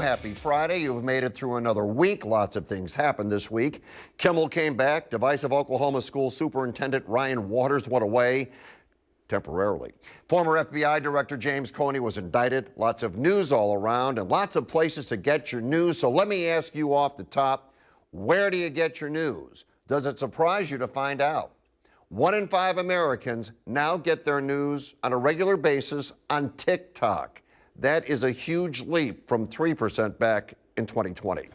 Happy Friday. You've made it through another week. Lots of things happened this week. Kimmel came back. Divisive Oklahoma School Superintendent Ryan Waters went away temporarily. Former FBI Director James Comey was indicted. Lots of news all around and lots of places to get your news. So let me ask you off the top, where do you get your news? Does it surprise you to find out? 1 in 5 Americans now get their news on a regular basis on TikTok. That is a huge leap from 3% back in 2020.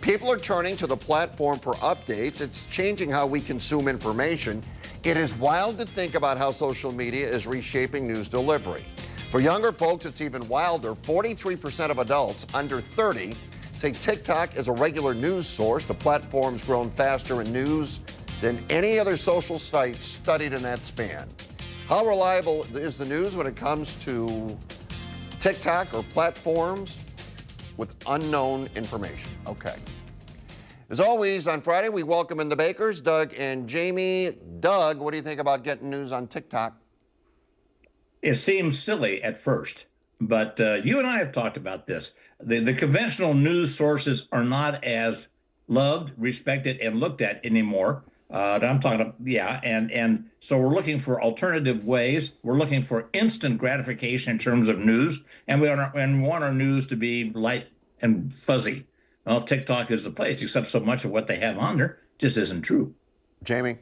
People are turning to the platform for updates. It's changing how we consume information. It is wild to think about how social media is reshaping news delivery. For younger folks, it's even wilder. 43% of adults under 30 say TikTok is a regular news source. The platform's grown faster in news than any other social site studied in that span. How reliable is the news when it comes to TikTok or platforms with unknown information? Okay. As always, on Friday, we welcome in the Bakers, Doug and Jamie. Doug, what do you think about getting news on TikTok? It seems silly at first, but you and I have talked about this. The conventional news sources are not as loved, respected, and looked at anymore. I'm talking about, and so we're looking for alternative ways. We're looking for instant gratification in terms of news, and we want our news to be light and fuzzy. Well, TikTok is the place, except so much of what they have on there just isn't true. Jamie?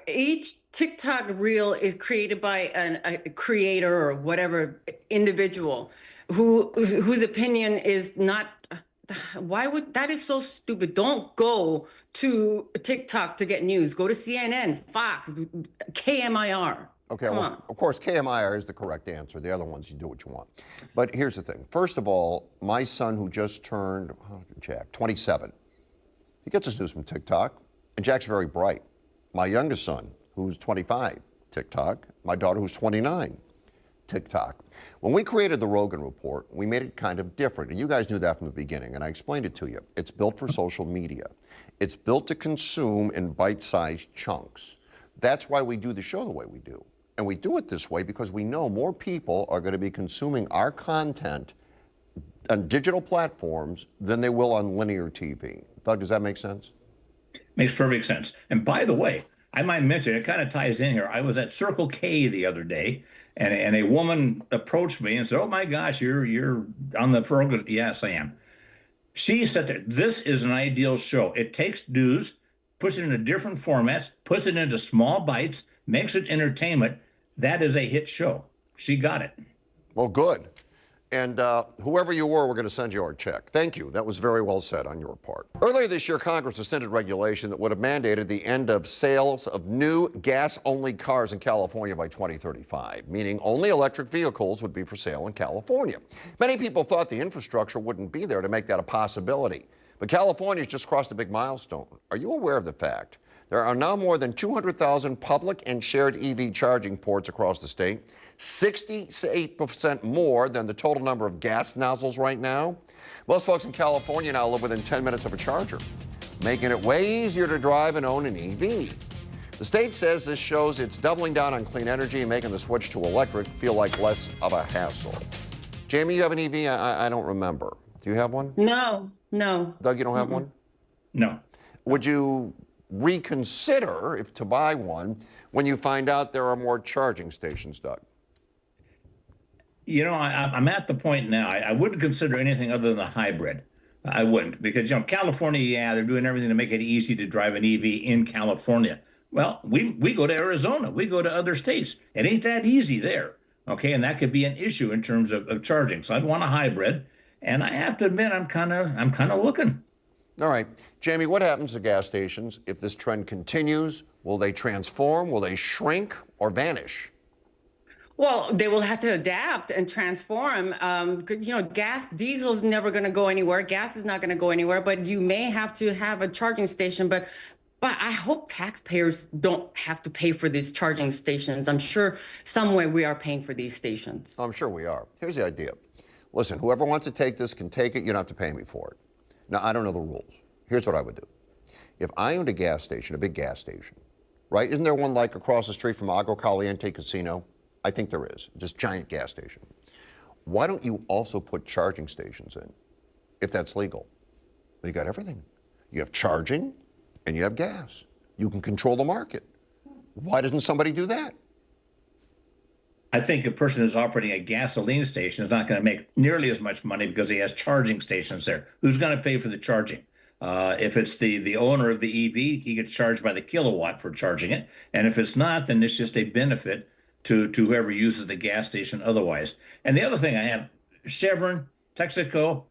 Each TikTok reel is created by a creator or whatever individual whose opinion is not. Why would that is so stupid? Don't go to TikTok to get news. Go to CNN, Fox, KMIR. Okay, well, of course, KMIR is the correct answer. The other ones, you do what you want. But here's the thing. First of all, my son, who just turned, Jack, 27, he gets his news from TikTok, and Jack's very bright. My youngest son, who's 25, TikTok. My daughter, who's 29, TikTok. When we created the Rogan Report, we made it kind of different, and you guys knew that from the beginning, and I explained it to you. It's built for social media. It's built to consume in bite-sized chunks. That's why we do the show the way we do. And we do it this way because we know more people are going to be consuming our content on digital platforms than they will on linear TV. Doug, does that make sense? Makes perfect sense. And by the way, I might mention, it kind of ties in here. I was at Circle K the other day, and a woman approached me and said, "Oh my gosh, you're on the program." Yes, I am. She said that this is an ideal show. It takes news, puts it into different formats, puts it into small bites, makes it entertainment. That is a hit show. She got it. Well, good. And whoever you were, we're going to send you our check. Thank you. That was very well said on your part. Earlier this year, Congress rescinded regulation that would have mandated the end of sales of new gas-only cars in California by 2035, meaning only electric vehicles would be for sale in California. Many people thought the infrastructure wouldn't be there to make that a possibility. But California's just crossed a big milestone. Are you aware of the fact there are now more than 200,000 public and shared EV charging ports across the state? 68% more than the total number of gas nozzles right now. Most folks in California now live within 10 minutes of a charger, making it way easier to drive and own an EV. The state says this shows it's doubling down on clean energy and making the switch to electric feel like less of a hassle. Jamie, you have an EV? I don't remember. Do you have one? No. Doug, you don't have one? No. Would you reconsider if to buy one when you find out there are more charging stations, Doug? You know, I'm at the point now, I wouldn't consider anything other than a hybrid. I wouldn't, because, California, they're doing everything to make it easy to drive an EV in California. Well, we go to Arizona, we go to other states. It ain't that easy there, okay? And that could be an issue in terms of charging. So I'd want a hybrid, and I have to admit, I'm kind of looking. All right. Jamie, what happens to gas stations if this trend continues? Will they transform? Will they shrink or vanish? Well, they will have to adapt and transform. Diesel's never going to go anywhere. Gas is not going to go anywhere, but you may have to have a charging station. But I hope taxpayers don't have to pay for these charging stations. I'm sure some way we are paying for these stations. I'm sure we are. Here's the idea. Listen, whoever wants to take this can take it. You don't have to pay me for it. Now, I don't know the rules. Here's what I would do. If I owned a gas station, a big gas station, right? Isn't there one like across the street from Agua Caliente Casino? I think there is. Just giant gas station. Why don't you also put charging stations in, if that's legal? You got everything. You have charging and you have gas. You can control the market. Why doesn't somebody do that? I think a person who's operating a gasoline station is not going to make nearly as much money because he has charging stations there. Who's going to pay for the charging? If it's the owner of the EV, he gets charged by the kilowatt for charging it. And if it's not, then it's just a benefit to whoever uses the gas station otherwise. And the other thing I have, Chevron, Texaco,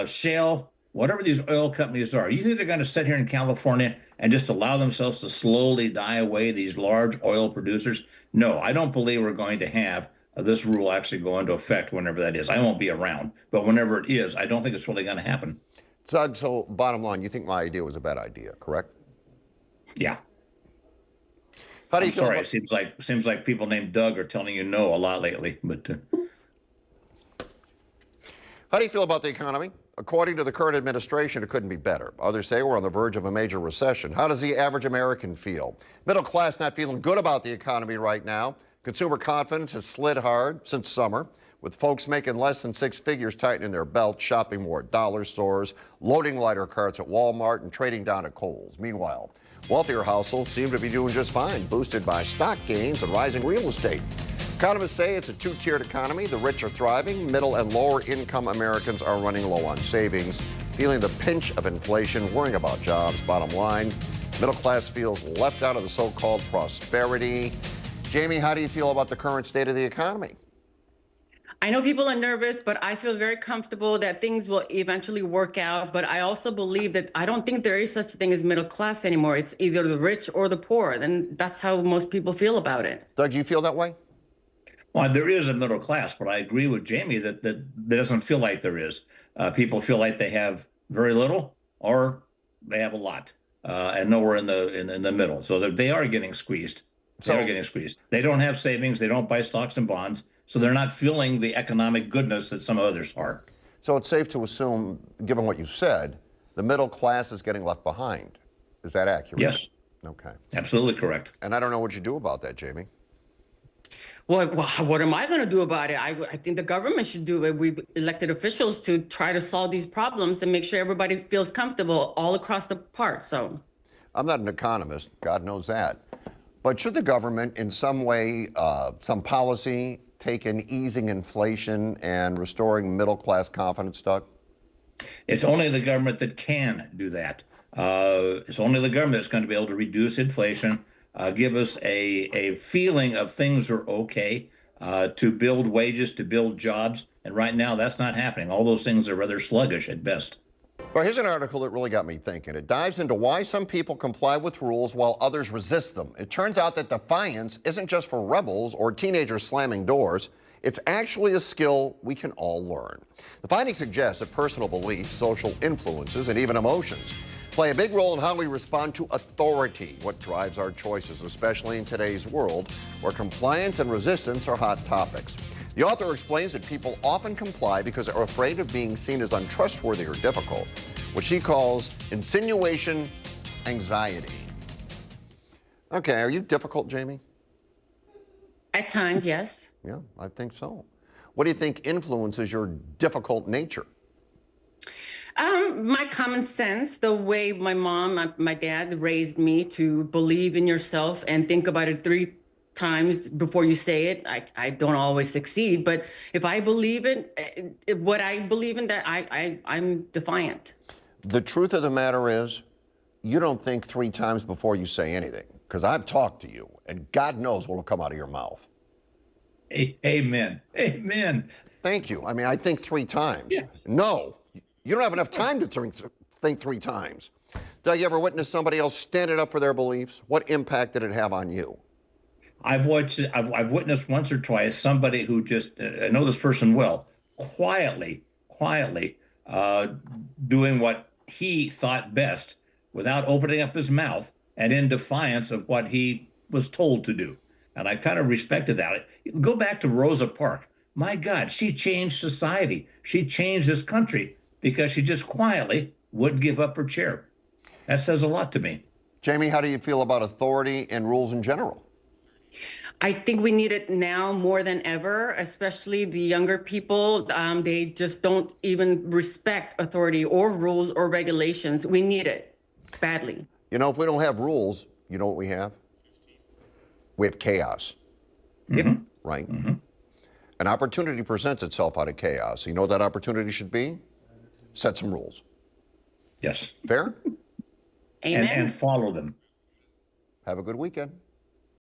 Shell, whatever these oil companies are, you think they're going to sit here in California and just allow themselves to slowly die away, these large oil producers? No, I don't believe we're going to have this rule actually go into effect whenever that is. I won't be around, but whenever it is, I don't think it's really going to happen. Doug, so bottom line, you think my idea was a bad idea, correct? Yeah. How do I'm you feel sorry. about- It seems like people named Doug are telling you no a lot lately, but How do you feel about the economy? According to the current administration, it couldn't be better. Others say we're on the verge of a major recession. How does the average American feel? Middle class not feeling good about the economy right now. Consumer confidence has slid hard since summer, with folks making less than six figures tightening their belts, shopping more at dollar stores, loading lighter carts at Walmart, and trading down at Kohl's. Meanwhile, wealthier households seem to be doing just fine, boosted by stock gains and rising real estate. Economists say it's a two-tiered economy. The rich are thriving. Middle and lower income Americans are running low on savings, feeling the pinch of inflation, worrying about jobs. Bottom line, middle class feels left out of the so-called prosperity. Jamie, how do you feel about the current state of the economy? I know people are nervous, but I feel very comfortable that things will eventually work out. But I also believe that I don't think there is such a thing as middle class anymore. It's either the rich or the poor. And that's how most people feel about it. Doug, do you feel that way? well, there is a middle class, but I agree with Jamie that doesn't feel like there is. People feel like they have very little or they have a lot, and nowhere in the middle. So they are getting squeezed. They are getting squeezed. They don't have savings. They don't buy stocks and bonds. So they're not feeling the economic goodness that some others are. So it's safe to assume, given what you said, the middle class is getting left behind. Is that accurate? Yes. Okay. Absolutely correct. And I don't know what you do about that, Jamie. Well, what am I going to do about it? I think the government should do it. We elected officials to try to solve these problems and make sure everybody feels comfortable all across the park. So I'm not an economist, God knows that. But should the government in some way, some policy, take in easing inflation and restoring middle class confidence, Doug? It's only the government that can do that. It's only the government that's going to be able to reduce inflation, give us a feeling of things are okay, to build wages, to build jobs. And right now, that's not happening. All those things are rather sluggish at best. Well, here's an article that really got me thinking. It dives into why some people comply with rules while others resist them. It turns out that defiance isn't just for rebels or teenagers slamming doors. It's actually a skill we can all learn. The findings suggest that personal beliefs, social influences, and even emotions play a big role in how we respond to authority, what drives our choices, especially in today's world where compliance and resistance are hot topics. The author explains that people often comply because they're afraid of being seen as untrustworthy or difficult, which she calls insinuation anxiety. Okay, are you difficult, Jamie? at times, yes. Yeah, I think so. What do you think influences your difficult nature? My common sense, the way my mom, my dad raised me to believe in yourself and think about it 3 times before you say it. I don't always succeed, but if I believe it, what I believe in, that I'm defiant. The truth of the matter is, you don't think 3 times before you say anything, because I've talked to you, and God knows what will come out of your mouth. Amen. Amen. Thank you. I mean, I think 3 times. Yeah. No, you don't have enough time to think 3 times. Doug, you ever witnessed somebody else standing up for their beliefs? What impact did it have on you? I've witnessed once or twice somebody who just, I know this person well, quietly doing what he thought best without opening up his mouth and in defiance of what he was told to do. And I kind of respected that. Go back to Rosa Parks. My God, she changed society. She changed this country because she just quietly wouldn't give up her chair. That says a lot to me. Jamie, how do you feel about authority and rules in general? I think we need it now more than ever, especially the younger people. They just don't even respect authority or rules or regulations. We need it badly. You know, if we don't have rules, you know what we have? We have chaos, right? An opportunity presents itself out of chaos. You know what that opportunity should be? Set some rules. Yes. Fair? Amen. And follow them. Have a good weekend.